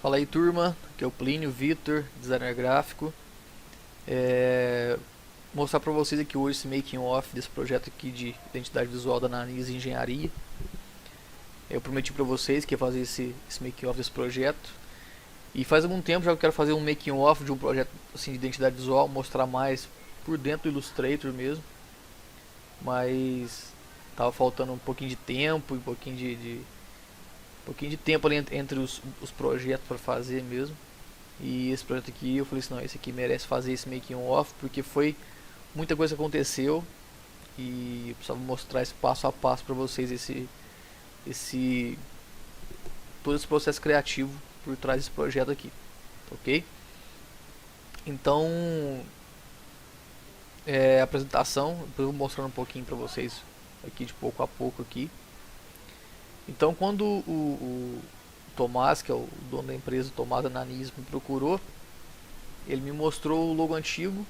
Fala aí, turma, aqui é o Plínio Vitor, designer gráfico. Mostrar para vocês aqui hoje esse making off desse projeto aqui de identidade visual da Nanis Engenharia. Eu prometi para vocês que ia fazer esse making off desse projeto. E faz algum tempo já que eu quero fazer um making off de um projeto assim, de identidade visual, mostrar mais por dentro do Illustrator mesmo. Mas tava faltando um pouquinho de tempo, um pouquinho de tempo ali entre os projetos para fazer mesmo. E esse projeto aqui eu falei assim, não, esse aqui merece fazer esse making off, porque foi muita coisa que aconteceu e eu precisava mostrar esse passo a passo para vocês, todo esse processo criativo por trás desse projeto aqui, ok? Então, a apresentação, depois eu vou mostrando um pouquinho para vocês aqui de pouco a pouco aqui. Então, quando o Tomás, que é o dono da empresa, Tomás Ananis, me procurou, ele me mostrou o logo antigo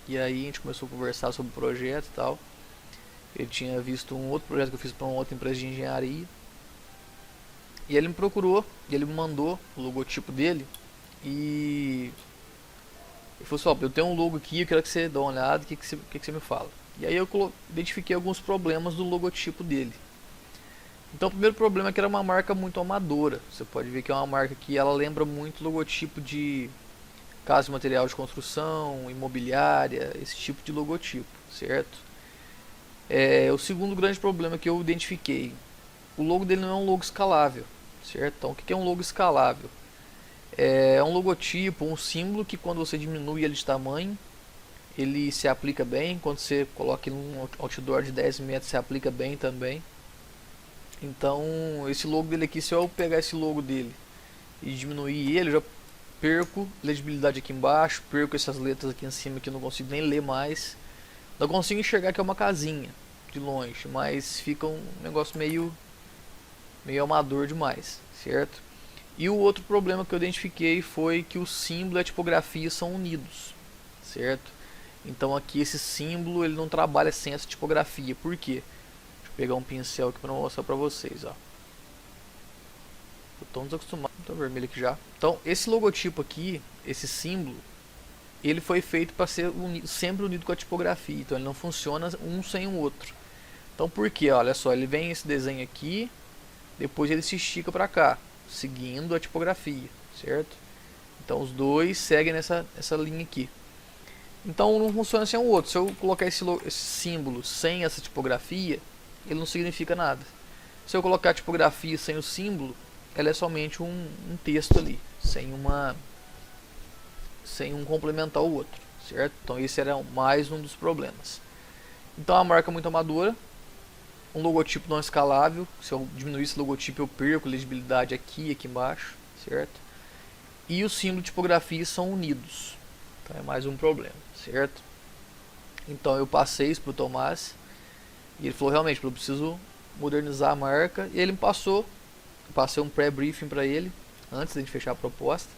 e aí a gente começou a conversar sobre o projeto e tal. Ele tinha visto um outro projeto que eu fiz para uma outra empresa de engenharia e ele me procurou e ele me mandou o logotipo dele e ele falou assim, ó, eu tenho um logo aqui, eu quero que você dê uma olhada, o que você me fala? E aí eu identifiquei alguns problemas do logotipo dele. Então o primeiro problema é que era uma marca muito amadora. Você pode ver que é uma marca que ela lembra muito logotipo de casa de material de construção, imobiliária, esse tipo de logotipo, certo? O segundo grande problema que eu identifiquei, o logo dele não é um logo escalável, certo? Então o que é um logo escalável? É um logotipo, um símbolo que quando você diminui ele de tamanho, ele se aplica bem. Quando você coloca ele num outdoor de 10 metros, se aplica bem também. Então, esse logo dele aqui, se eu pegar esse logo dele e diminuir ele, eu já perco legibilidade aqui embaixo, perco essas letras aqui em cima que eu não consigo nem ler mais. Não consigo enxergar que é uma casinha de longe, mas fica um negócio meio amador demais, certo? E o outro problema que eu identifiquei foi que o símbolo e a tipografia são unidos, certo? Então aqui esse símbolo ele não trabalha sem essa tipografia. Por quê? Pegar um pincel aqui para mostrar para vocês, ó. Eu tô desacostumado, tá vermelho aqui já. Então, esse logotipo aqui, esse símbolo, ele foi feito para ser sempre unido com a tipografia. Então, ele não funciona um sem o outro. Então, por quê? Olha só, ele vem esse desenho aqui, depois ele se estica para cá, seguindo a tipografia, certo? Então, os dois seguem essa linha aqui. Então, não funciona sem o outro. Se eu colocar esse símbolo sem essa tipografia, ele não significa nada. Se eu colocar a tipografia sem o símbolo, ela é somente um texto ali, sem um complementar o outro, certo? Então esse era mais um dos problemas. Então a marca é muito amadora, um logotipo não escalável. Se eu diminuir esse logotipo eu perco legibilidade aqui embaixo, certo? E o símbolo e tipografia são unidos, então é mais um problema, certo? Então eu passei isso para o Tomás. E ele falou, realmente, eu preciso modernizar a marca. E ele me passou, eu passei um pré-briefing para ele, antes de a gente fechar a proposta.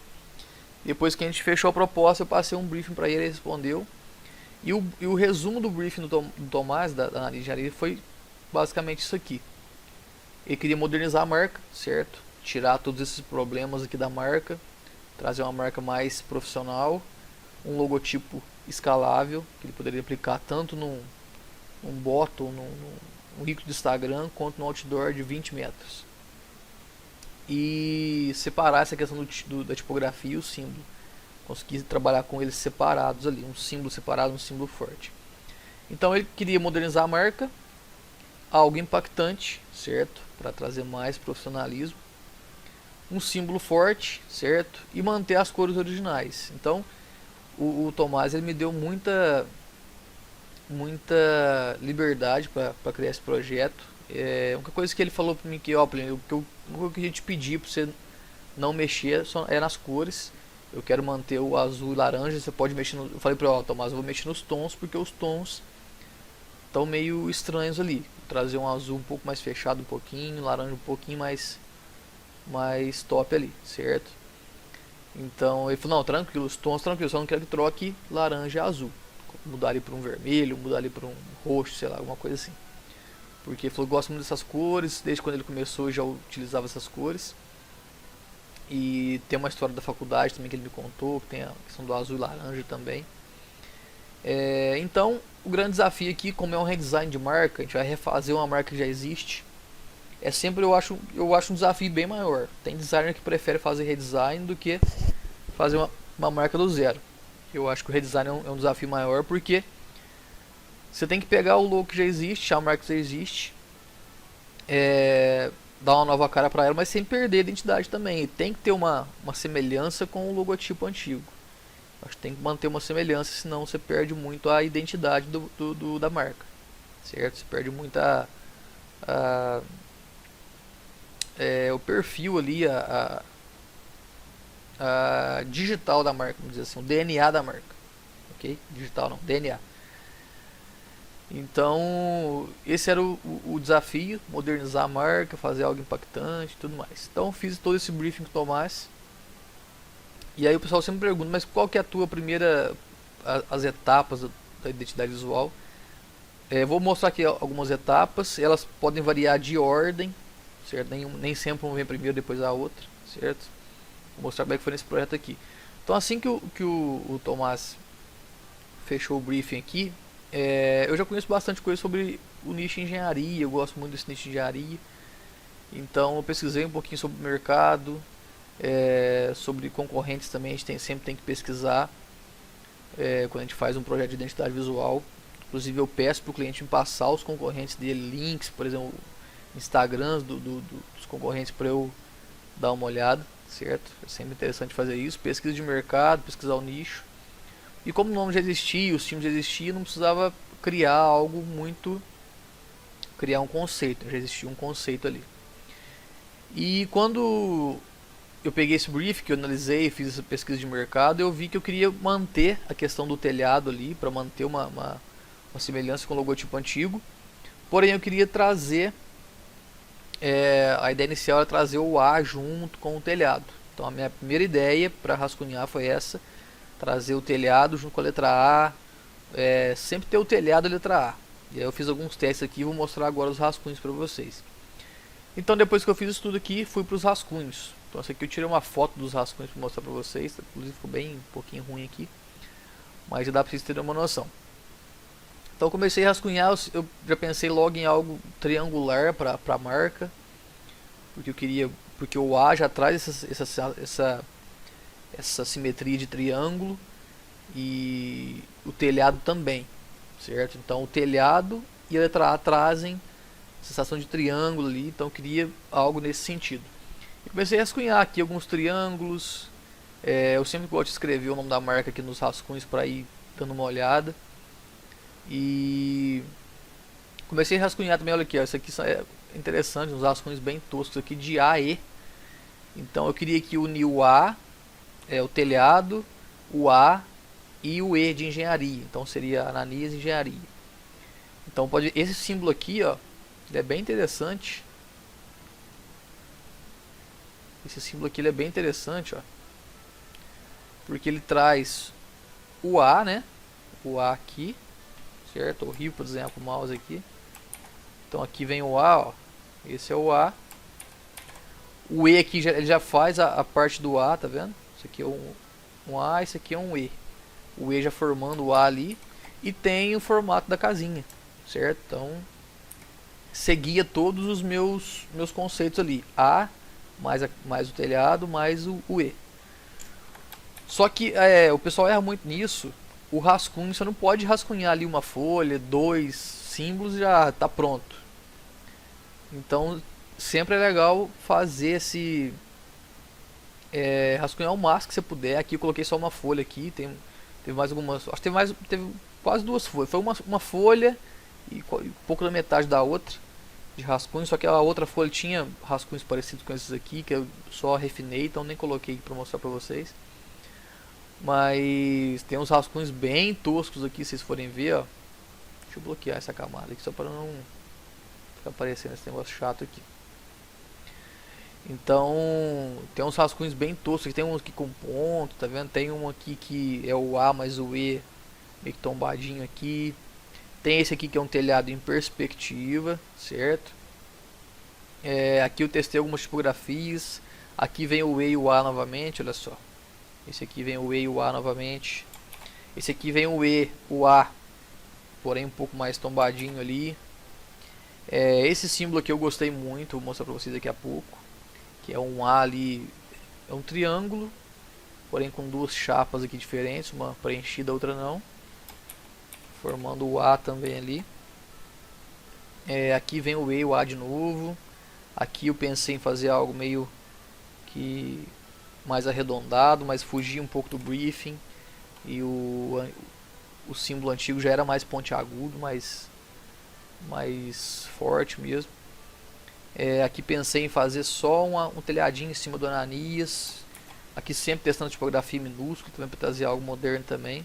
Depois que a gente fechou a proposta, eu passei um briefing para ele, ele respondeu. E o resumo do briefing do Tomás, da Nanis Engenharia, foi basicamente isso aqui. Ele queria modernizar a marca, certo? Tirar todos esses problemas aqui da marca, trazer uma marca mais profissional, um logotipo escalável, que ele poderia aplicar tanto num bottom, num ícone do Instagram, quanto no outdoor de 20 metros. E separar essa questão da tipografia e o símbolo. Conseguir trabalhar com eles separados ali, um símbolo separado, um símbolo forte. Então ele queria modernizar a marca, algo impactante, certo? Para trazer mais profissionalismo. Um símbolo forte, certo? E manter as cores originais. Então o Tomás ele me deu muita liberdade para criar esse projeto. A única coisa que ele falou para mim que, ó, o que a gente pedir para você não mexer é nas cores. Eu quero manter o azul e laranja. Você pode mexer eu falei para ele, ó, Tomás, eu vou mexer nos tons porque os tons estão meio estranhos ali. Vou trazer um azul um pouco mais fechado, um pouquinho, laranja um pouquinho mais top ali, certo? Então ele falou, não, tranquilo, os tons tranquilos, só não quero que troque laranja e azul. Mudar ali para um vermelho, mudar ali para um roxo, sei lá, alguma coisa assim. Porque ele falou que gosta muito dessas cores, desde quando ele começou já utilizava essas cores. E tem uma história da faculdade também que ele me contou, que tem a questão do azul e laranja também. Então, o grande desafio aqui, como é um redesign de marca, a gente vai refazer uma marca que já existe. É sempre, eu acho um desafio bem maior. Tem designer que prefere fazer redesign do que fazer uma marca do zero. Eu acho que o redesign é um desafio maior porque você tem que pegar o logo que já existe, a marca que já existe, dar uma nova cara para ela, mas sem perder a identidade também. E tem que ter uma semelhança com o logotipo antigo. Acho que tem que manter uma semelhança, senão você perde muito a identidade da marca, certo? Você perde muito a- o perfil ali, a digital da marca, vamos dizer assim, o DNA da marca, ok? Digital não, DNA. Então, esse era o desafio, modernizar a marca, fazer algo impactante e tudo mais. Então, fiz todo esse briefing com o Tomás. E aí o pessoal sempre pergunta, mas qual que é a tua primeira, as etapas da identidade visual? Vou mostrar aqui algumas etapas, elas podem variar de ordem, certo? Nem sempre uma vem primeiro, depois a outra, certo? Vou mostrar como é que foi nesse projeto aqui. Então assim que o Tomás fechou o briefing aqui, eu já conheço bastante coisa sobre o nicho de engenharia, eu gosto muito desse nicho de engenharia. Então eu pesquisei um pouquinho sobre o mercado, sobre concorrentes também, a gente sempre tem que pesquisar quando a gente faz um projeto de identidade visual. Inclusive eu peço para o cliente me passar os concorrentes dele, links, por exemplo, Instagrams dos concorrentes para eu dar uma olhada, certo? É sempre interessante fazer isso, pesquisa de mercado, pesquisar o nicho. E como o nome já existia, os times já existiam, não precisava criar algo muito, criar um conceito, já existia um conceito ali. E quando eu peguei esse brief, que eu analisei, fiz essa pesquisa de mercado, eu vi que eu queria manter a questão do telhado ali, para manter uma semelhança com o logotipo antigo. Porém eu queria trazer, a ideia inicial era trazer o A junto com o telhado. Então a minha primeira ideia para rascunhar foi essa, trazer o telhado junto com a letra A, sempre ter o telhado e a letra A. E aí eu fiz alguns testes aqui e vou mostrar agora os rascunhos para vocês. Então depois que eu fiz isso tudo aqui, fui para os rascunhos. Então essa aqui eu tirei uma foto dos rascunhos para mostrar para vocês, inclusive ficou bem um pouquinho ruim aqui, mas já dá para vocês terem uma noção. Então eu comecei a rascunhar, eu já pensei logo em algo triangular para a marca, porque o A já traz essa simetria de triângulo e o telhado também, certo? Então o telhado e a letra A trazem sensação de triângulo ali, então eu queria algo nesse sentido. Eu comecei a rascunhar aqui alguns triângulos, eu sempre gosto de escrever o nome da marca aqui nos rascunhos para ir dando uma olhada. E comecei a rascunhar também, olha aqui, ó, isso aqui é interessante, uns rascunhos bem toscos aqui de A e. Então eu queria que unir o A, o telhado, o A e o E de engenharia. Então seria Ananias Engenharia. Então esse símbolo aqui, ó, ele é bem interessante. Esse símbolo aqui ele é bem interessante, ó, porque ele traz o A, né? O A aqui, certo? Horrível para desenhar com o mouse aqui. Então aqui vem o A, ó. Esse é o A. O E aqui ele já faz a parte do A, tá vendo? Isso aqui é um A, isso aqui é um E. O E já formando o A ali. E tem o formato da casinha, certo? Então seguia todos os meus conceitos ali. A, mais o telhado, mais o E. Só que o pessoal erra muito nisso. O rascunho, você não pode rascunhar ali uma folha, dois símbolos e já está pronto. Então sempre é legal fazer esse rascunhar o máximo que você puder. Aqui eu coloquei só uma folha aqui, teve mais algumas, acho que teve quase duas folhas. Foi uma folha e pouco da metade da outra de rascunho, só que a outra folha tinha rascunhos parecidos com esses aqui que eu só refinei, então nem coloquei para mostrar para vocês. Mas tem uns rascunhos bem toscos aqui, se vocês forem ver, ó. Deixa eu bloquear essa camada aqui só para não ficar aparecendo esse negócio chato aqui. Então, tem uns rascunhos bem toscos, tem uns aqui com ponto, tá vendo? Tem um aqui que é o A mais o E meio que tombadinho aqui. Tem esse aqui que é um telhado em perspectiva, certo? Aqui eu testei algumas tipografias. Aqui vem o E e o A novamente, olha só. Esse aqui vem o E e o A novamente. Esse aqui vem o E, o A, porém um pouco mais tombadinho ali. Esse símbolo aqui eu gostei muito, vou mostrar pra vocês daqui a pouco. Que é um A ali, é um triângulo, porém com duas chapas aqui diferentes, uma preenchida, outra não. Formando o A também ali. Aqui vem o E e o A de novo. Aqui eu pensei em fazer algo meio que mais arredondado, mas fugir um pouco do briefing. E o símbolo antigo já era mais pontiagudo, mais forte mesmo. Aqui pensei em fazer só um telhadinho em cima do Ananias. Aqui sempre testando tipografia minúscula, também para trazer algo moderno também.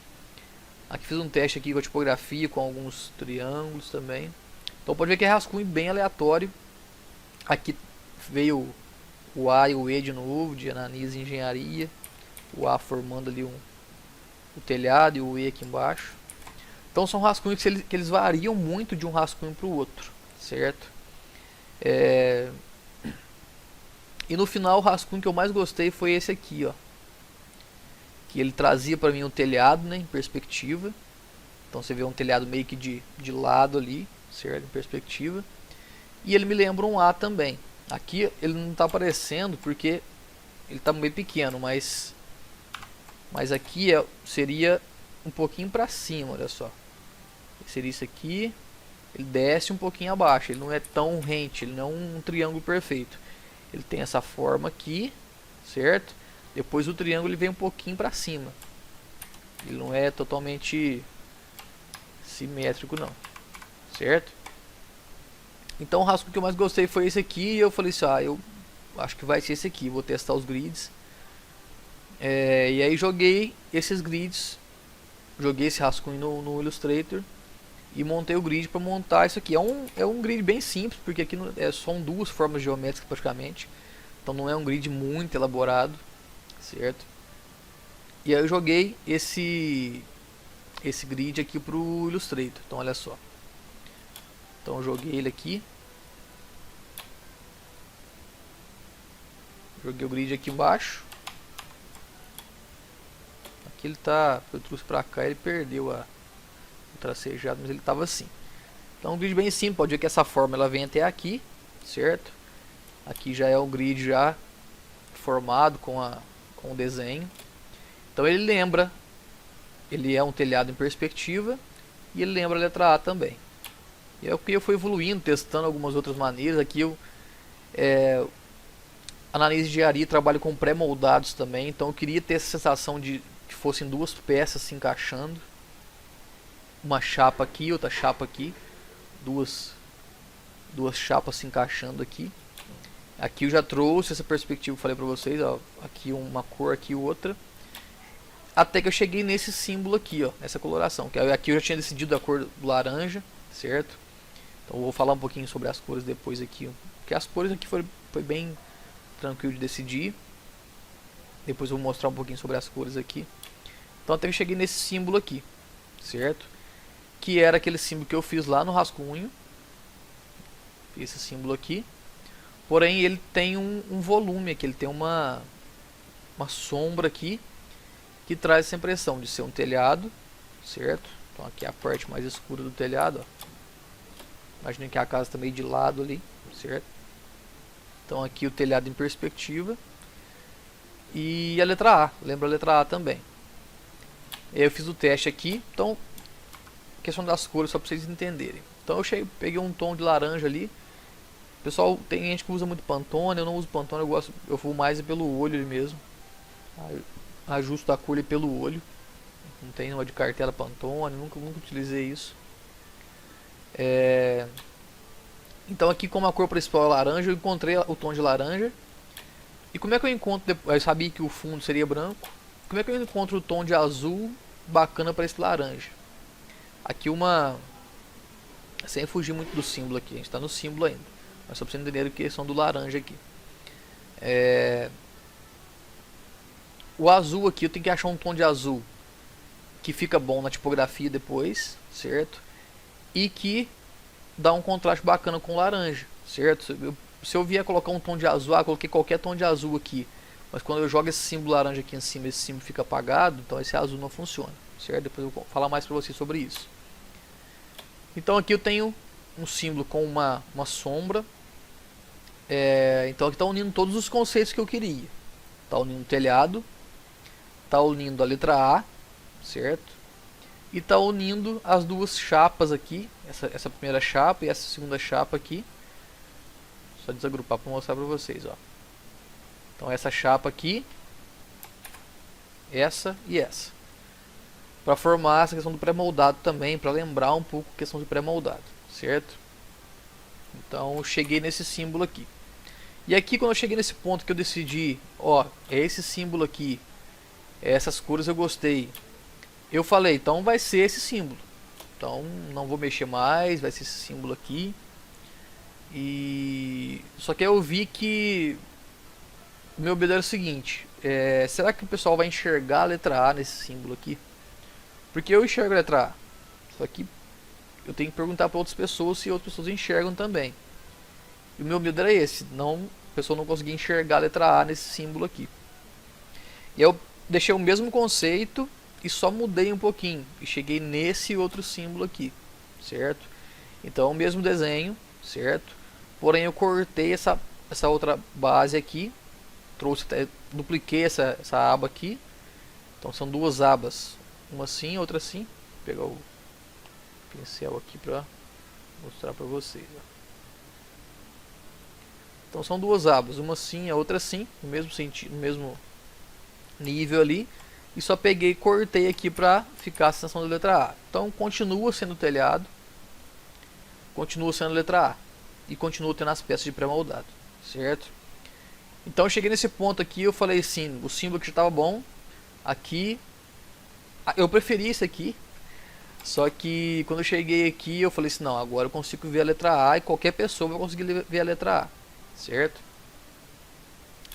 Aqui fiz um teste aqui com a tipografia, com alguns triângulos também. Então pode ver que é rascunho bem aleatório. Aqui veio o A e o E de novo, de Ananias Engenharia. O A formando ali o telhado e o E aqui embaixo. Então são rascunhos que eles variam muito de um rascunho para o outro, certo? E no final o rascunho que eu mais gostei foi esse aqui, ó. Que ele trazia para mim um telhado, né, em perspectiva. Então você vê um telhado meio que de lado ali, certo? Em perspectiva. E ele me lembra um A também. Aqui ele não está aparecendo porque ele está meio pequeno, mas aqui seria um pouquinho para cima, olha só. Seria isso aqui. Ele desce um pouquinho abaixo, ele não é tão rente, ele não é um triângulo perfeito. Ele tem essa forma aqui, certo? Depois o triângulo ele vem um pouquinho para cima. Ele não é totalmente simétrico não, certo? Então o rascunho que eu mais gostei foi esse aqui. E eu falei assim, eu acho que vai ser esse aqui. Vou testar os grids. E aí joguei esses grids, joguei esse rascunho no Illustrator e montei o grid para montar isso aqui. É um grid bem simples, porque aqui são duas formas geométricas praticamente. Então não é um grid muito elaborado, certo? E aí eu joguei esse grid aqui pro Illustrator. Então olha só. Então eu joguei ele aqui. Joguei o grid aqui embaixo. Aqui ele tá, eu trouxe pra cá, ele perdeu o tracejado, mas ele tava assim. Então um grid bem simples, pode ver que essa forma ela vem até aqui, certo? Aqui já é um grid já formado com o desenho. Então ele lembra, ele é um telhado em perspectiva e ele lembra a letra A também. E é o que eu fui evoluindo, testando algumas outras maneiras. Aqui eu análise de engenharia, trabalho com pré-moldados também, então eu queria ter essa sensação de que fossem duas peças se encaixando, uma chapa aqui, outra chapa aqui, duas chapas se encaixando aqui. Aqui eu já trouxe essa perspectiva, falei pra vocês, ó, aqui uma cor, aqui outra, até que eu cheguei nesse símbolo aqui, ó, nessa coloração, que aqui eu já tinha decidido a cor do laranja, certo? Então eu vou falar um pouquinho sobre as cores depois aqui, porque as cores aqui foi bem tranquilo de decidir. Depois eu vou mostrar um pouquinho sobre as cores aqui. Então até que eu cheguei nesse símbolo aqui, certo? Que era aquele símbolo que eu fiz lá no rascunho. Esse símbolo aqui. Porém ele tem um volume aqui, ele tem uma sombra aqui que traz essa impressão de ser um telhado, certo? Então aqui é a parte mais escura do telhado, ó. Imaginem que a casa está meio de lado ali, certo? Então aqui o telhado em perspectiva. E a letra A, lembra a letra A também. Eu fiz o teste aqui, então questão das cores só para vocês entenderem. Então eu peguei um tom de laranja ali. Pessoal, tem gente que usa muito Pantone, eu não uso Pantone, eu vou mais pelo olho ali mesmo. Ajusto a cor ali pelo olho. Não tem uma de cartela Pantone, nunca utilizei isso. Então aqui, como a cor principal é laranja, eu encontrei o tom de laranja. E como é que eu encontro, eu sabia que o fundo seria branco, como é que eu encontro o tom de azul bacana para esse laranja? Aqui sem fugir muito do símbolo aqui, a gente está no símbolo ainda, mas só para vocês entenderem que são do laranja aqui. O azul aqui, eu tenho que achar um tom de azul que fica bom na tipografia depois, certo? E que dá um contraste bacana com o laranja, certo? se eu vier colocar um tom de azul, coloquei qualquer tom de azul aqui, mas quando eu jogo esse símbolo laranja aqui em cima, esse símbolo fica apagado, então esse azul não funciona, certo? Depois eu vou falar mais para vocês sobre isso. Então aqui eu tenho um símbolo com uma sombra. Então aqui está unindo todos os conceitos que eu queria. Está unindo o telhado, está unindo a letra A, certo? E está unindo as duas chapas aqui, essa primeira chapa e essa segunda chapa aqui. Só desagrupar para mostrar para vocês, ó. Então essa chapa aqui, essa e essa, para formar essa questão do pré-moldado também, para lembrar um pouco a questão de pré-moldado, certo? Então eu cheguei nesse símbolo aqui. E aqui quando eu cheguei nesse ponto que eu decidi, ó, é esse símbolo aqui, essas cores eu gostei, eu falei, então vai ser esse símbolo. Então não vou mexer mais, vai ser esse símbolo aqui. E só que eu vi que o meu medo era o seguinte, será que o pessoal vai enxergar a letra A nesse símbolo aqui? Porque eu enxergo a letra A, só que eu tenho que perguntar para outras pessoas se outras pessoas enxergam também. E o meu medo era esse, a pessoa não conseguia enxergar a letra A nesse símbolo aqui. E eu deixei o mesmo conceito e só mudei um pouquinho e cheguei nesse outro símbolo aqui, certo? Então o mesmo desenho, certo? Porém eu cortei essa outra base aqui, dupliquei essa aba aqui. Então são duas abas, uma assim, outra assim. Vou pegar o pincel aqui para mostrar para vocês, ó. Então são duas abas, uma assim, a outra assim, no mesmo sentido, no mesmo nível ali. E só peguei e cortei aqui para ficar a sensação da letra A. Então continua sendo telhado, continua sendo letra A e continua tendo as peças de pré-moldado, certo? Então eu cheguei nesse ponto aqui, eu falei assim, o símbolo que já estava bom, aqui, eu preferi esse aqui, só que quando eu cheguei aqui eu falei assim, não, agora eu consigo ver a letra A e qualquer pessoa vai conseguir ver a letra A, certo?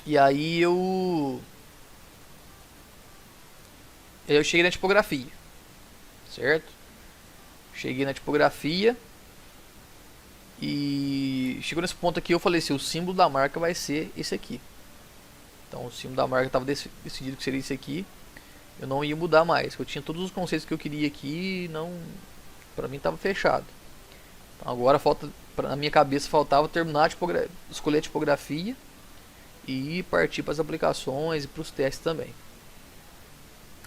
E aí eu cheguei na tipografia, certo? Cheguei na tipografia e chegou nesse ponto aqui, eu falei assim, o símbolo da marca vai ser esse aqui. Então o símbolo da marca estava decidido que seria esse aqui. Eu não ia mudar mais, eu tinha todos os conceitos que eu queria aqui e não, para mim estava fechado. Então agora na minha cabeça faltava terminar escolher a tipografia e partir para as aplicações e para os testes também.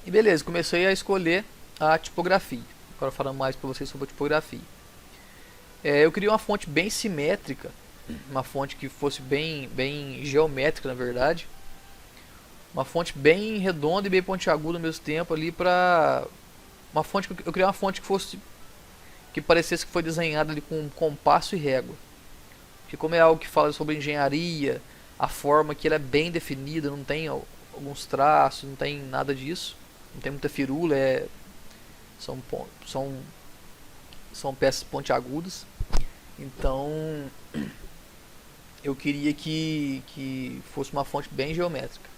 E beleza, comecei a escolher a tipografia. Agora falando mais para vocês sobre a tipografia. Eu queria uma fonte bem simétrica, uma fonte que fosse bem geométrica na verdade. Uma fonte bem redonda e bem pontiaguda ao mesmo tempo ali para uma fonte que eu queria uma fonte que parecesse que foi desenhada ali com compasso e régua. Porque como é algo que fala sobre engenharia, a forma que ela é bem definida, não tem alguns traços, não tem nada disso, não tem muita firula, são peças pontiagudas. Então eu queria que fosse uma fonte bem geométrica.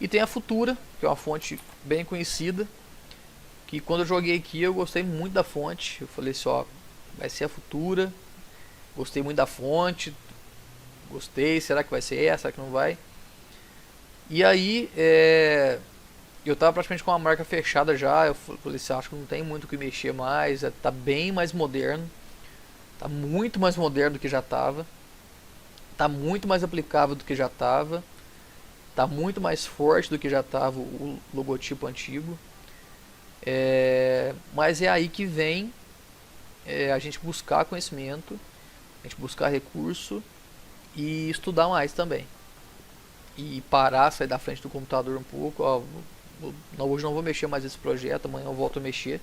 E tem a Futura, que é uma fonte bem conhecida, que quando eu joguei aqui eu gostei muito da fonte. Eu falei assim, ó, vai ser a Futura, gostei muito da fonte, gostei, será que vai ser essa, será que não vai? E aí eu tava praticamente com a marca fechada já, eu falei assim, acho que não tem muito o que mexer mais, tá bem mais moderno, tá muito mais moderno do que já tava, tá muito mais aplicável do que já tava, tá muito mais forte do que já tava o logotipo antigo. Mas é aí que vem a gente buscar conhecimento, a gente buscar recurso e estudar mais também. E parar, sair da frente do computador um pouco, ó, hoje não vou mexer mais nesse projeto, amanhã eu volto a mexer.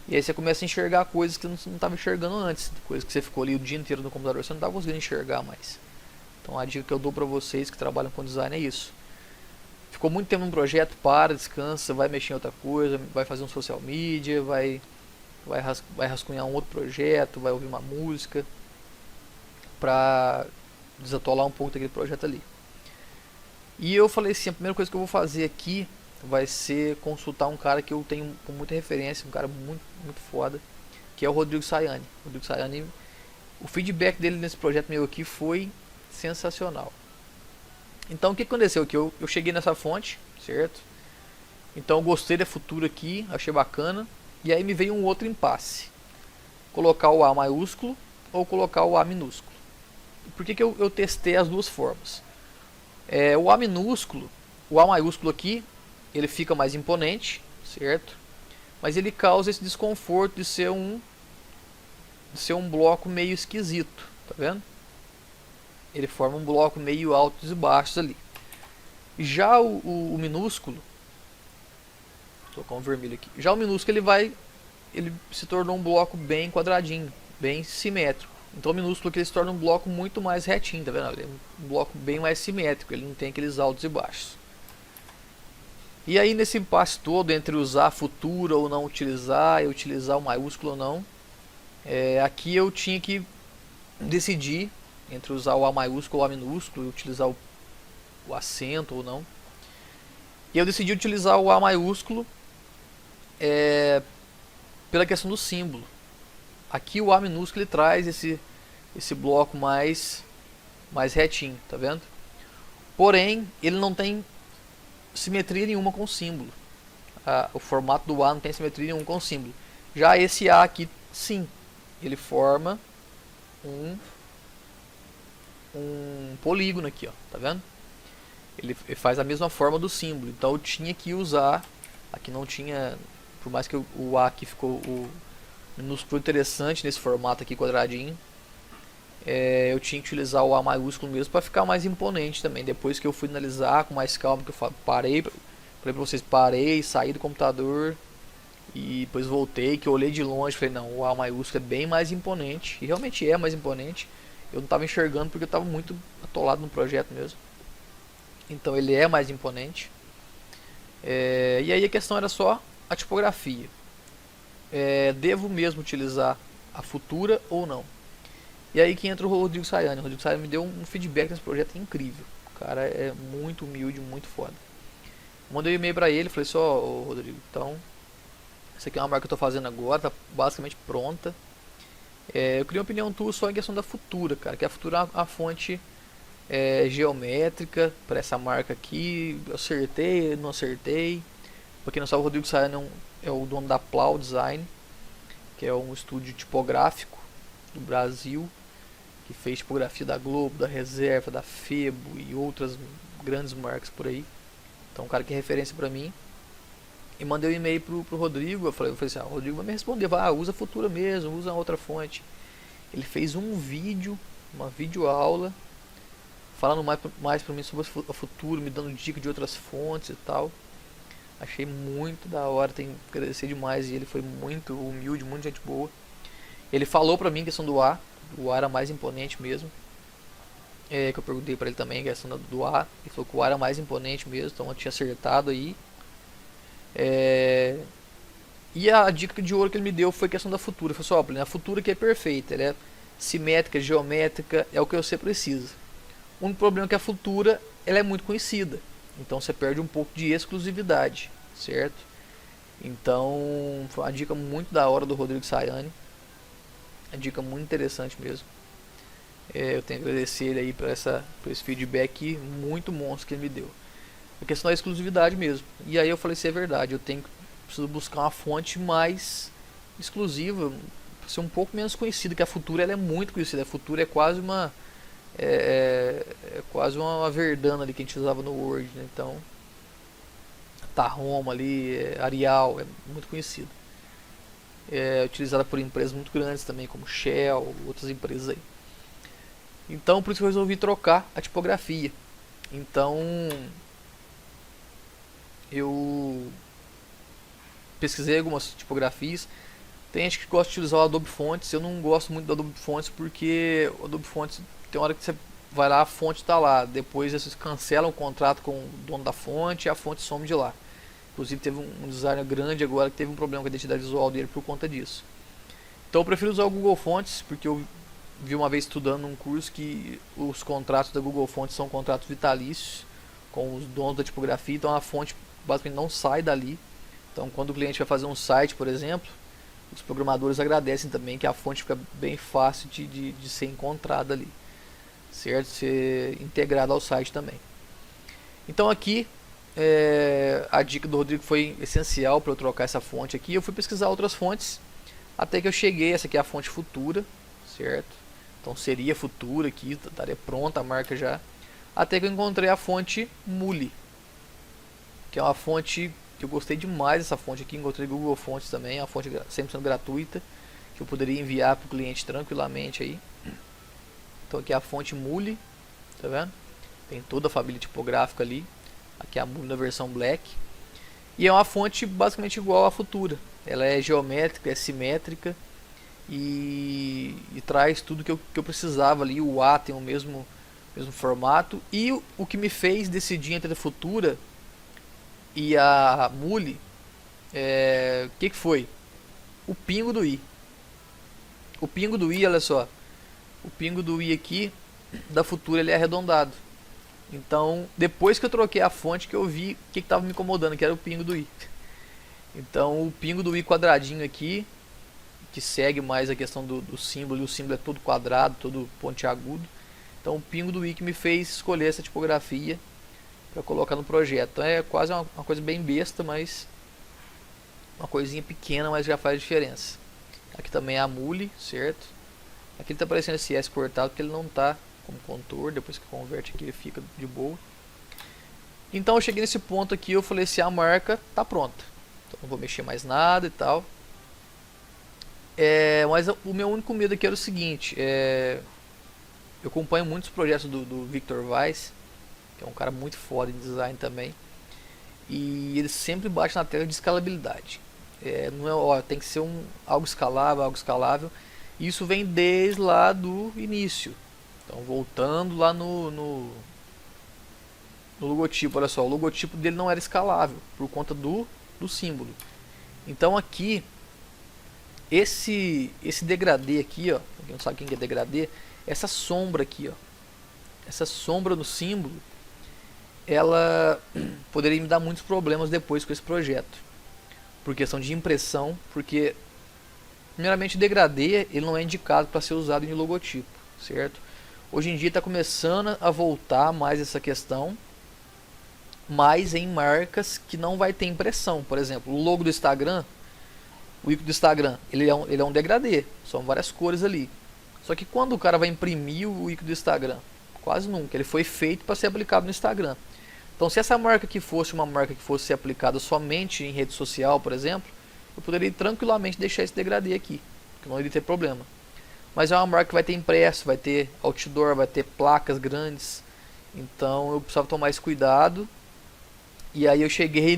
E aí você começa a enxergar coisas que você não estava enxergando antes, coisas que você ficou ali o dia inteiro no computador, você não estava conseguindo enxergar mais. Então a dica que eu dou para vocês que trabalham com design é isso. Ficou muito tempo num projeto, para, descansa, vai mexer em outra coisa, vai fazer um social media, vai rascunhar um outro projeto, vai ouvir uma música para desatolar um pouco daquele projeto ali. E eu falei assim, a primeira coisa que eu vou fazer aqui vai ser consultar um cara que eu tenho com muita referência, um cara muito, muito foda, que é o Rodrigo Sayani. O Rodrigo Sayani O feedback dele nesse projeto meu aqui foi sensacional. Então o que aconteceu aqui? Eu cheguei nessa fonte, certo? Então eu gostei da Futura aqui, achei bacana. E aí me veio um outro impasse. Colocar o A maiúsculo ou colocar o A minúsculo. Por que eu testei as duas formas? O A minúsculo, o A maiúsculo aqui, ele fica mais imponente, certo? Mas ele causa esse desconforto de ser um bloco meio esquisito, tá vendo? Ele forma um bloco meio altos e baixos ali. Já o minúsculo, vou colocar um vermelho aqui. Já o minúsculo ele se tornou um bloco bem quadradinho, bem simétrico. Então o minúsculo aqui ele se torna um bloco muito mais retinho, tá vendo? Ele é um bloco bem mais simétrico, ele não tem aqueles altos e baixos. E aí nesse impasse todo entre usar a Futura ou não utilizar, e utilizar o maiúsculo ou não, aqui eu tinha que decidir entre usar o A maiúsculo ou o A minúsculo, e utilizar o acento ou não. E eu decidi utilizar o A maiúsculo pela questão do símbolo. Aqui o A minúsculo ele traz esse bloco mais retinho, tá vendo? Porém, ele não tem simetria nenhuma com o símbolo. O formato do A não tem simetria nenhuma com o símbolo. Já esse A aqui, sim, ele forma um polígono aqui, ó, tá vendo? Ele faz a mesma forma do símbolo. Então eu tinha que usar, aqui não tinha, por mais que o A aqui ficou o minúsculo interessante nesse formato aqui quadradinho, eu tinha que utilizar o A maiúsculo mesmo para ficar mais imponente também. Depois que eu fui analisar com mais calma, que eu falei para vocês, parei, saí do computador e depois voltei, que eu olhei de longe, falei, não, o A maiúsculo é bem mais imponente, e realmente é mais imponente. Eu não estava enxergando porque eu estava muito atolado no projeto mesmo. Então ele é mais imponente. E aí a questão era só a tipografia. Devo mesmo utilizar a Futura ou não? E aí que entra o Rodrigo Sayane. O Rodrigo Sayane me deu um feedback nesse projeto incrível. O cara é muito humilde, muito foda. Mandei um e-mail pra ele, falei só, Rodrigo, então essa aqui é uma marca que eu tô fazendo agora, tá basicamente pronta. Eu queria uma opinião tua só em questão da Futura, cara, que a Futura é uma fonte geométrica para essa marca aqui. Eu acertei, não acertei. Pra quem não sabe, o Rodrigo Sayane é o dono da Plau Design, que é um estúdio tipográfico do Brasil, que fez tipografia da Globo, da Reserva, da Febo e outras grandes marcas por aí. Então, um cara que é referência pra mim. E mandei um e-mail pro Rodrigo. Eu falei assim, o Rodrigo vai me responder, usa Futura mesmo, usa outra fonte. Ele fez um vídeo, uma videoaula, falando mais pra mim sobre a Futura, me dando dica de outras fontes e tal. Achei muito da hora, tenho que agradecer demais. E ele foi muito humilde, muito gente boa. Ele falou pra mim a questão do A. O A era mais imponente mesmo. Que eu perguntei pra ele também a questão do A. Ele falou que o A era mais imponente mesmo, então eu tinha acertado aí. E a dica de ouro que ele me deu foi a questão da Futura. Ele falou assim, a Futura que é perfeita, ela é simétrica, geométrica, é o que você precisa. O único problema é que a Futura ela é muito conhecida, então você perde um pouco de exclusividade, certo? Então foi uma dica muito da hora do Rodrigo Sayane, uma dica muito interessante mesmo. Eu tenho que agradecer ele aí por esse feedback muito monstro que ele me deu. A questão da exclusividade mesmo. E aí eu falei, se é verdade, preciso buscar uma fonte mais exclusiva, ser um pouco menos conhecida, que a Futura ela é muito conhecida. A Futura é quase uma quase uma Verdana ali que a gente usava no Word, né? Então Tarroma ali, Arial, é muito conhecida. É utilizada por empresas muito grandes também, como Shell, outras empresas aí. Então por isso que eu resolvi trocar a tipografia. Então eu pesquisei algumas tipografias. Tem gente que gosta de utilizar o Adobe Fonts. Eu não gosto muito do Adobe Fonts porque o Adobe Fonts tem hora que você vai lá, a fonte está lá, depois vocês cancelam o contrato com o dono da fonte e a fonte some de lá. Inclusive teve um designer grande agora que teve um problema com a identidade visual dele por conta disso. Então eu prefiro usar o Google Fonts, porque eu vi uma vez estudando num curso que os contratos da Google Fonts são contratos vitalícios com os donos da tipografia, então a fonte basicamente não sai dali. Então quando o cliente vai fazer um site, por exemplo, os programadores agradecem também, que a fonte fica bem fácil de ser encontrada ali, certo? Ser integrada ao site também. Então aqui a dica do Rodrigo foi essencial para eu trocar essa fonte aqui. Eu fui pesquisar outras fontes até que eu cheguei. Essa aqui é a fonte Futura, certo? Então seria Futura aqui, estaria pronta a marca já. Até que eu encontrei a fonte Muli, que é uma fonte que eu gostei demais dessa fonte aqui. Encontrei Google Fonts também, é uma fonte 100% gratuita que eu poderia enviar para o cliente tranquilamente aí. Então aqui é a fonte Muli, tá vendo? Tem toda a família tipográfica ali. Aqui é a Muli na versão Black. E é uma fonte basicamente igual à Futura. Ela é geométrica, é simétrica e traz tudo que eu precisava ali. O A tem o mesmo formato. E o que me fez decidir entre a Futura e a Muli, o que foi? O pingo do i. O pingo do i, olha só. O pingo do i aqui da Futura ele é arredondado. Então, depois que eu troquei a fonte, que eu vi o que estava me incomodando, que era o pingo do i. Então, o pingo do i quadradinho aqui, que segue mais a questão do símbolo, e o símbolo é todo quadrado, todo pontiagudo. Então, o pingo do i que me fez escolher essa tipografia para colocar no projeto. Então, é quase uma coisa bem besta, mas uma coisinha pequena, mas já faz diferença. Aqui também é a Muli, certo? Aqui ele está aparecendo esse S cortado porque ele não está como contorno. Depois que converte aqui ele fica de boa. Então eu cheguei nesse ponto aqui, eu falei assim, a marca tá pronta, então não vou mexer mais nada e tal. Mas o meu único medo aqui era o seguinte, eu acompanho muitos projetos do Victor Weiss, que é um cara muito foda em design também, e ele sempre bate na tecla de escalabilidade. Não é, ó, tem que ser algo escalável. E isso vem desde lá do início. Então voltando lá no logotipo, olha só, o logotipo dele não era escalável por conta do símbolo. Então aqui esse degradê aqui, ó, quem não sabe quem é degradê, essa sombra aqui, ó, essa sombra no símbolo, ela poderia me dar muitos problemas depois com esse projeto, por questão de impressão, porque primeiramente o degradê ele não é indicado para ser usado em logotipo, certo? Hoje em dia está começando a voltar mais essa questão, mas em marcas que não vai ter impressão. Por exemplo, o logo do Instagram, o ícone do Instagram, ele é um degradê, são várias cores ali. Só que quando o cara vai imprimir o ícone do Instagram, quase nunca, ele foi feito para ser aplicado no Instagram. Então se essa marca aqui fosse uma marca que fosse ser aplicada somente em rede social, por exemplo, eu poderia tranquilamente deixar esse degradê aqui, que não iria ter problema. Mas é uma marca que vai ter impresso, vai ter outdoor, vai ter placas grandes, então eu precisava tomar esse cuidado. E aí eu cheguei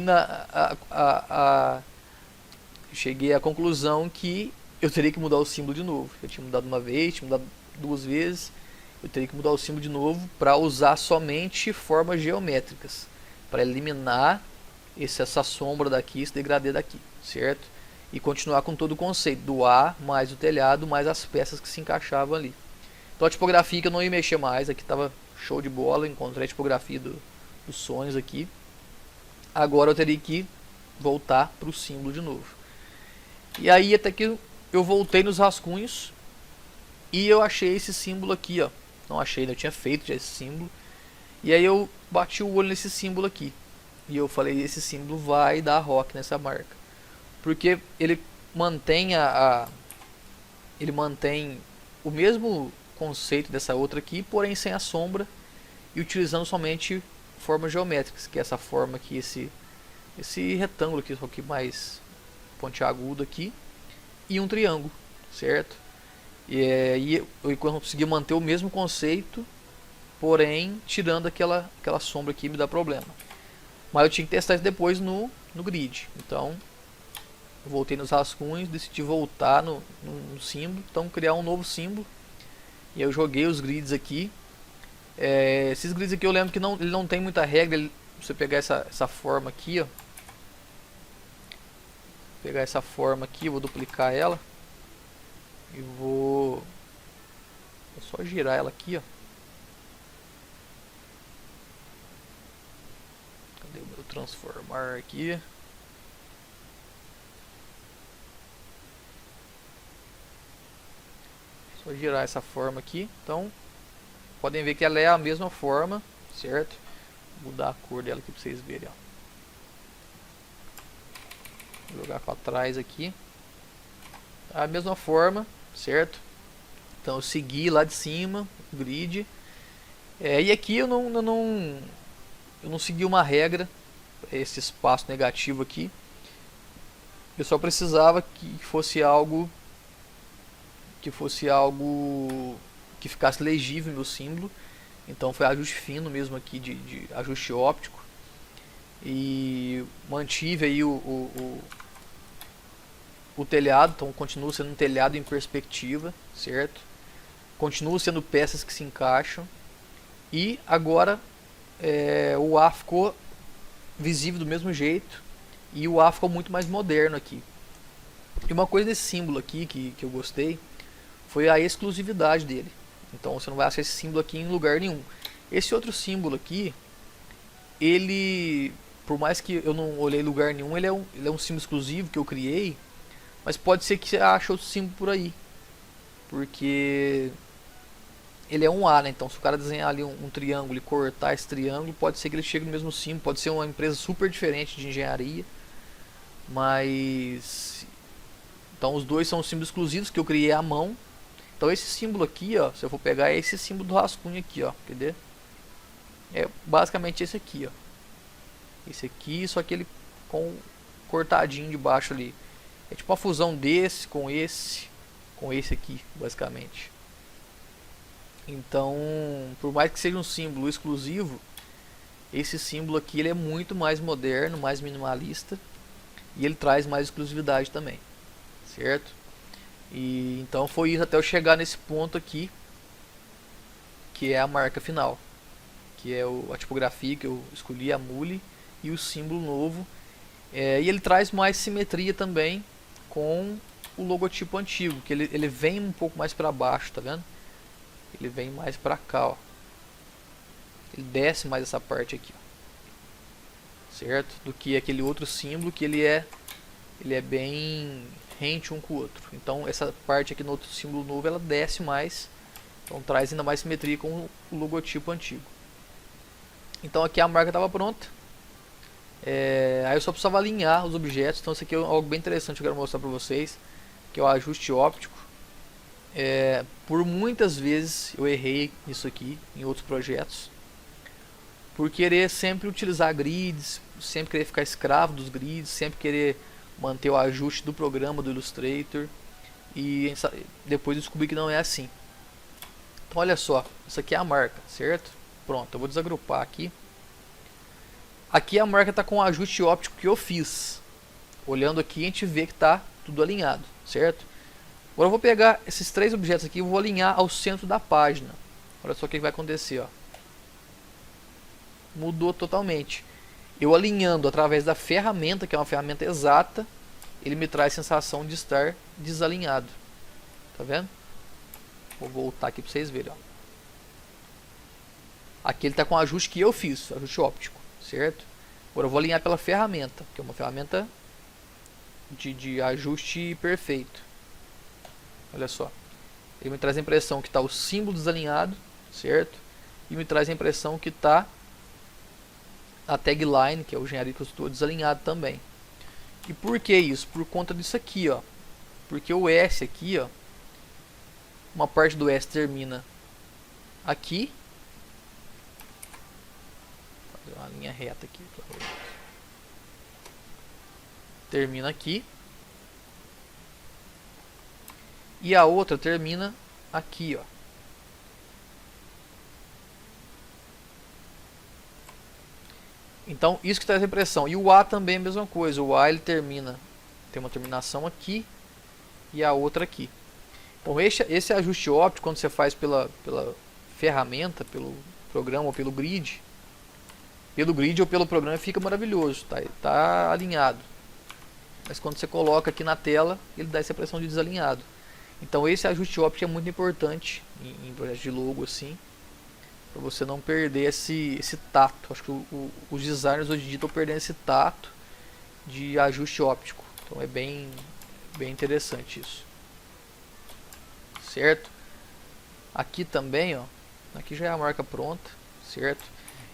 cheguei à conclusão que eu teria que mudar o símbolo de novo. Eu tinha mudado uma vez, tinha mudado duas vezes, eu teria que mudar o símbolo de novo para usar somente formas geométricas, para eliminar essa sombra daqui, esse degradê daqui, certo? E continuar com todo o conceito do A mais o telhado mais as peças que se encaixavam ali. Então a tipografia que eu não ia mexer mais, aqui estava show de bola, encontrei a tipografia dos sonhos aqui. Agora eu teria que voltar para o símbolo de novo. E aí até que eu voltei nos rascunhos e eu achei esse símbolo aqui, ó. Não achei, eu tinha feito já esse símbolo. E aí eu bati o olho nesse símbolo aqui. E eu falei, esse símbolo vai dar rock nessa marca. Porque ele mantém ele mantém o mesmo conceito dessa outra aqui, porém sem a sombra e utilizando somente formas geométricas, que é essa forma aqui, esse retângulo aqui, só que mais pontiagudo aqui, e um triângulo, certo? E eu consegui manter o mesmo conceito, porém tirando aquela sombra aqui, me dá problema. Mas eu tinha que testar isso depois no grid. Então eu voltei nos rascunhos, decidi voltar no símbolo, então criar um novo símbolo. E eu joguei os grids aqui. Esses grids aqui eu lembro que ele não tem muita regra. Você pegar essa forma aqui, ó. Pegar essa forma aqui, vou duplicar ela. E vou só girar ela aqui, ó. Cadê o meu transformar aqui? Só girar essa forma aqui. Então, podem ver que ela é a mesma forma, certo? Vou mudar a cor dela aqui para vocês verem, ó. Vou jogar para trás aqui. A mesma forma, certo? Então eu segui lá de cima o grid. E aqui eu não segui uma regra, esse espaço negativo aqui. Eu só precisava que fosse algo que ficasse legível no símbolo. Então foi ajuste fino mesmo aqui de ajuste óptico. E mantive aí o telhado, então continua sendo um telhado em perspectiva, certo? Continua sendo peças que se encaixam. E agora o ar ficou visível do mesmo jeito. E o ar ficou muito mais moderno aqui. E uma coisa desse símbolo aqui que eu gostei foi a exclusividade dele. Então você não vai achar esse símbolo aqui em lugar nenhum. Esse outro símbolo aqui, ele, por mais que eu não olhei em lugar nenhum, ele é um símbolo exclusivo que eu criei. Mas pode ser que você ache outro símbolo por aí. Porque ele é um A, né? Então se o cara desenhar ali um triângulo e cortar esse triângulo, pode ser que ele chegue no mesmo símbolo. Pode ser uma empresa super diferente de engenharia. Mas então os dois são símbolos exclusivos que eu criei à mão. Então esse símbolo aqui, ó, se eu for pegar, é esse símbolo do rascunho aqui, ó, entendeu? É basicamente esse aqui, ó. Esse aqui, só que ele com cortadinho de baixo ali. É tipo uma fusão desse com esse aqui, basicamente. Então, por mais que seja um símbolo exclusivo, esse símbolo aqui ele é muito mais moderno, mais minimalista. E ele traz mais exclusividade também, certo? E então foi isso até eu chegar nesse ponto aqui, que é a marca final, que é a tipografia que eu escolhi, a Mule, e o símbolo novo. E ele traz mais simetria também com o logotipo antigo, que ele vem um pouco mais para baixo, tá vendo? Ele vem mais para cá, ó. Ele desce mais essa parte aqui, ó. Certo? Do que aquele outro símbolo que ele é bem rente um com o outro. Então essa parte aqui no outro símbolo novo ela desce mais, então traz ainda mais simetria com o logotipo antigo. Então aqui a marca estava pronta. Aí eu só precisava alinhar os objetos. Então isso aqui é algo bem interessante que eu quero mostrar para vocês, que é o ajuste óptico. Por muitas vezes eu errei nisso aqui em outros projetos, por querer sempre utilizar grids, sempre querer ficar escravo dos grids, sempre querer manter o ajuste do programa do Illustrator, e depois descobri que não é assim. Então olha só, isso aqui é a marca, certo? Pronto, eu vou desagrupar aqui. Aqui a marca está com o ajuste óptico que eu fiz. Olhando aqui a gente vê que está tudo alinhado, certo? Agora eu vou pegar esses três objetos aqui e vou alinhar ao centro da página. Olha só o que vai acontecer, ó. Mudou totalmente. Eu alinhando através da ferramenta, que é uma ferramenta exata, ele me traz a sensação de estar desalinhado. Tá vendo? Vou voltar aqui para vocês verem, ó. Aqui ele está com o ajuste que eu fiz, ajuste óptico, certo? Agora eu vou alinhar pela ferramenta, que é uma ferramenta de ajuste perfeito. Olha só. Ele me traz a impressão que está o símbolo desalinhado, certo? E me traz a impressão que está a tagline, que é o engenharia que eu estou, desalinhado também. E por que isso? Por conta disso aqui, ó. Porque o S aqui, ó, uma parte do S termina aqui. Vou fazer uma linha reta aqui. Termina aqui. E a outra termina aqui, ó. Então isso que traz a impressão. E o A também é a mesma coisa. O A ele termina, tem uma terminação aqui e a outra aqui. Então esse ajuste óptico, quando você faz pela ferramenta, pelo programa ou pelo grid ou pelo programa, fica maravilhoso, tá alinhado. Mas quando você coloca aqui na tela, ele dá essa impressão de desalinhado. Então esse ajuste óptico é muito importante em projetos de logo assim, para você não perder esse tato. Acho que os designers hoje em dia estão perdendo esse tato de ajuste óptico. Então é bem interessante isso, certo? Aqui também, ó, aqui já é a marca pronta, certo?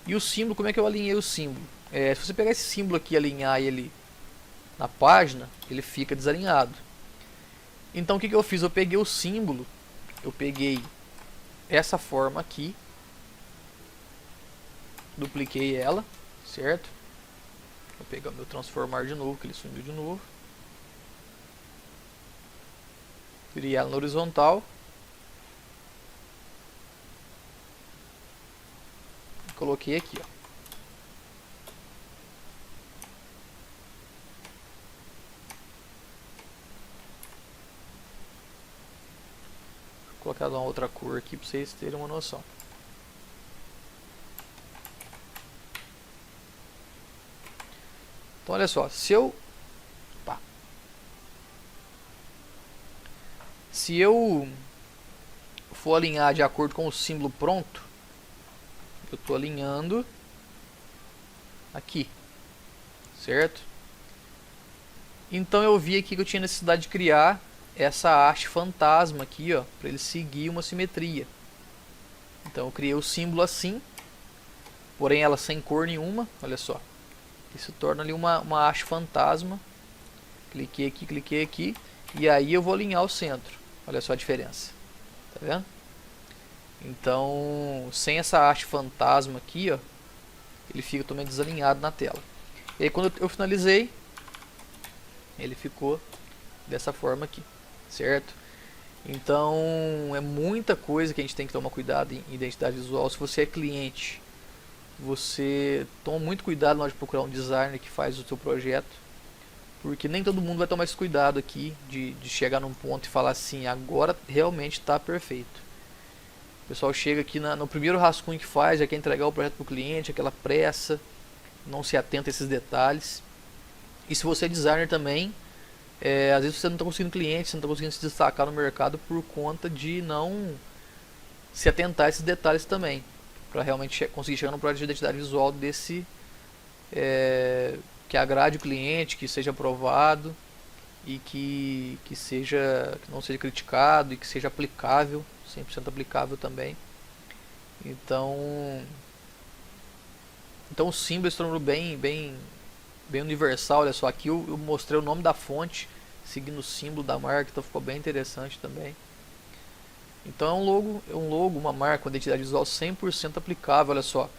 E o símbolo, como é que eu alinhei o símbolo? Se você pegar esse símbolo aqui e alinhar ele na página, ele fica desalinhado. Então o que eu fiz? Eu peguei o símbolo, eu peguei essa forma aqui, dupliquei ela, certo? Vou pegar o meu transformar de novo, que ele sumiu de novo. Virei ela na horizontal. Coloquei aqui, ó. Vou colocar uma outra cor aqui para vocês terem uma noção. Então olha só, se eu for alinhar de acordo com o símbolo pronto, eu estou alinhando aqui, certo? Então eu vi aqui que eu tinha necessidade de criar essa haste fantasma aqui, ó, para ele seguir uma simetria. Então eu criei o símbolo assim, porém ela sem cor nenhuma, olha só. Isso torna ali uma haste fantasma. Cliquei aqui, e aí eu vou alinhar o centro. Olha só a diferença, tá vendo? Então, sem essa haste fantasma aqui, ó, ele fica totalmente desalinhado na tela. E aí quando eu finalizei, ele ficou dessa forma aqui, certo? Então é muita coisa que a gente tem que tomar cuidado em identidade visual. Se você é cliente, você toma muito cuidado na hora de procurar um designer que faz o seu projeto, porque nem todo mundo vai tomar esse cuidado aqui de chegar num ponto e falar assim, agora realmente está perfeito. O pessoal chega aqui no primeiro rascunho que faz, já quer entregar o projeto para o cliente, aquela pressa, não se atenta a esses detalhes. E se você é designer também, às vezes você não está conseguindo cliente, você não está conseguindo se destacar no mercado por conta de não se atentar a esses detalhes também, para realmente conseguir chegar num projeto de identidade visual desse, que agrade o cliente, que seja aprovado e que não seja criticado e que seja aplicável, 100% aplicável também. Então o símbolo se tornou bem universal. Olha só, aqui eu mostrei o nome da fonte seguindo o símbolo da marca, então ficou bem interessante também. Então é um logo, uma marca, uma identidade visual 100% aplicável. Olha só,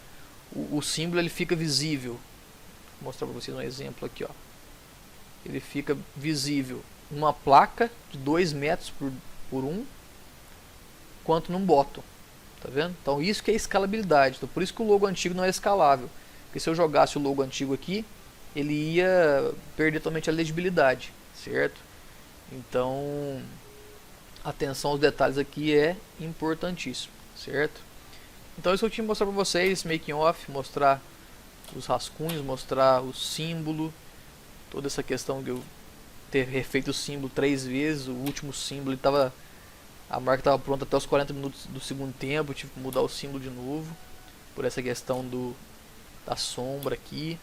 o símbolo ele fica visível. Vou mostrar para vocês um exemplo aqui, ó. Ele fica visível numa placa de 2 metros por 1, quanto num bottom, tá vendo? Então isso que é escalabilidade. Então, por isso que o logo antigo não é escalável, porque se eu jogasse o logo antigo aqui, ele ia perder totalmente a legibilidade, certo? Então atenção aos detalhes aqui é importantíssimo, certo? Então isso eu tinha que mostrar para vocês, making off, mostrar os rascunhos, mostrar o símbolo, toda essa questão de eu ter refeito o símbolo 3 vezes. O último símbolo a marca estava pronta até os 40 minutos do segundo tempo, eu tive que mudar o símbolo de novo por essa questão da sombra aqui,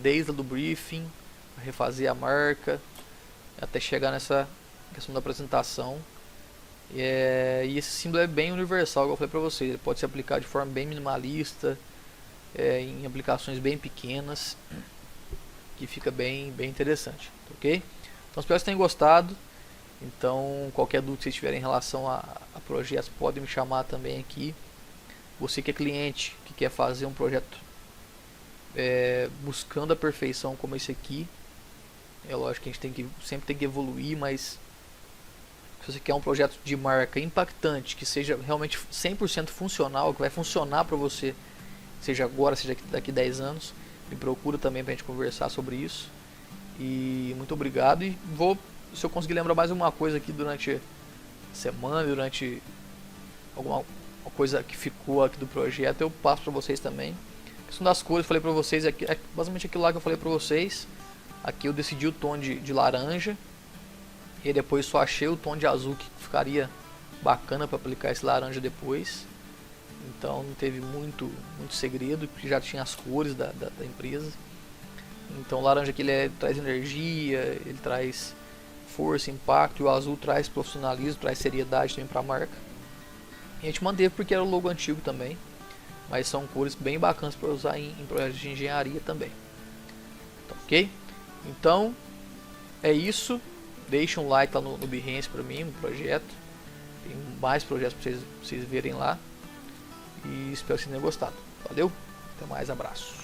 desde a do briefing, refazer a marca até chegar nessa questão da apresentação. E esse símbolo é bem universal, como eu falei para vocês, ele pode ser aplicado de forma bem minimalista, em aplicações bem pequenas, que fica bem interessante, ok? Então espero que vocês tenham gostado. Então qualquer dúvida que vocês tiverem em relação a projetos, podem me chamar também aqui. Você que é cliente, que quer fazer um projeto buscando a perfeição como esse aqui, é lógico que a gente sempre tem que evoluir, mas se você quer um projeto de marca impactante, que seja realmente 100% funcional, que vai funcionar para você, seja agora, seja daqui 10 anos, me procura também para a gente conversar sobre isso. E muito obrigado. E se eu conseguir lembrar mais alguma coisa aqui durante a semana, durante alguma coisa que ficou aqui do projeto, eu passo para vocês também. A questão das cores, eu falei para vocês, é basicamente aquilo lá que eu falei para vocês. Aqui eu decidi o tom de laranja, e depois só achei o tom de azul que ficaria bacana para aplicar esse laranja depois. Então não teve muito segredo, porque já tinha as cores da empresa. Então o laranja aqui ele traz energia, ele traz força, impacto, e o azul traz profissionalismo, traz seriedade também para a marca. E a gente manteve porque era o logo antigo também, mas são cores bem bacanas para usar em projetos de engenharia também. Tá, ok? Então é isso. Deixa um like lá no Behance para mim, no projeto. Tem mais projetos para vocês verem lá. E espero que vocês tenham gostado. Valeu, até mais, abraço.